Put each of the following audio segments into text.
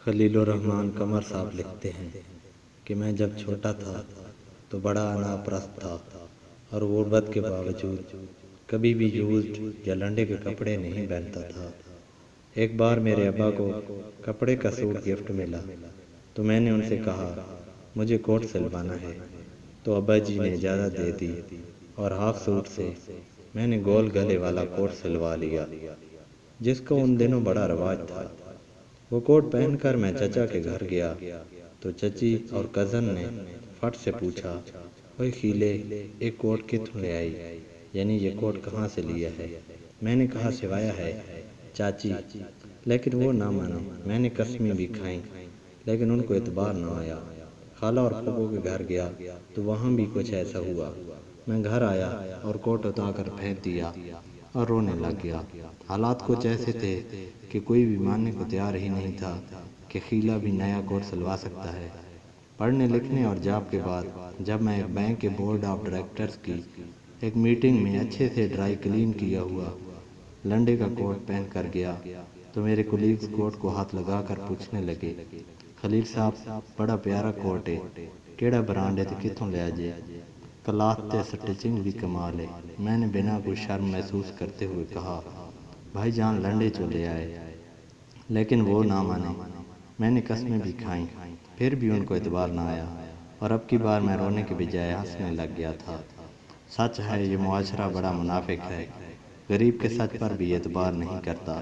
خلیل الرحمن قمر صاحب لکھتے ہیں کہ میں جب چھوٹا تھا تو بڑا انا پرست تھا اور غربت کے باوجود کبھی بھی یوزڈ یا لنڈے کے کپڑے نہیں پہنتا تھا۔ ایک بار میرے ابا کو کپڑے کا سوٹ گفٹ ملا تو میں نے ان سے کہا مجھے کوٹ سلوانا ہے، تو ابا جی نے اجازت دے دی اور ہاف سوٹ سے میں نے گول گلے والا کوٹ سلوا لیا، جس کو ان دنوں بڑا رواج تھا۔ وہ کوٹ پہن کر میں چچا کے گھر گیا تو چچی اور کزن نے فٹ سے پوچھا، اوئے خیلے ایک کوٹ کتوں لے آئی، یعنی یہ کوٹ کہاں سے لیا ہے؟ میں نے کہا سوایا ہے چاچی، لیکن وہ نہ مانے۔ میں نے قسمیں بھی کھائیں لیکن ان کو اعتبار نہ آیا۔ خالہ اور پھوپھو کے گھر گیا تو وہاں بھی کچھ ایسا ہوا۔ میں گھر آیا اور کوٹ اٹھا کر پھینک دیا اور رونے لگ گیا۔ حالات کچھ ایسے تھے کہ کوئی بھی ماننے کو تیار ہی نہیں تھا کہ خیلہ بھی نیا کوٹ سلوا سکتا ہے۔ پڑھنے لکھنے اور جاب کے بعد جب میں ایک بینک کے بورڈ آف ڈائریکٹرز کی ایک میٹنگ میں اچھے سے ڈرائی کلین کیا ہوا لنڈے کا کوٹ پہن کر گیا تو میرے کولیگز کوٹ کو ہاتھ لگا کر پوچھنے لگے، خلیل صاحب بڑا پیارا کوٹ ہے، کیڑا برانڈ ہے تے کتوں لیا جے؟ کلاتھ تے سٹچنگ بھی کمال ہے۔ میں نے بنا کوئی شرم محسوس کرتے ہوئے کہا، بھائی جان لنڈے چو لے آئے، لیکن وہ نہ مانے۔ میں نے قسمیں بھی کھائیں، پھر بھی ان کو اعتبار نہ آیا اور اب کی بار میں رونے کے بجائے ہنسنے لگ گیا تھا۔ سچ ہے یہ معاشرہ بڑا منافق ہے، غریب کے سچ پر بھی اعتبار نہیں کرتا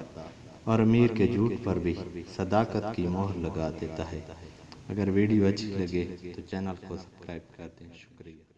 اور امیر کے جھوٹ پر بھی صداقت کی مہر لگا دیتا ہے۔ اگر ویڈیو اچھی لگے تو چینل کو سبسکرائب کر دیں۔ شکریہ۔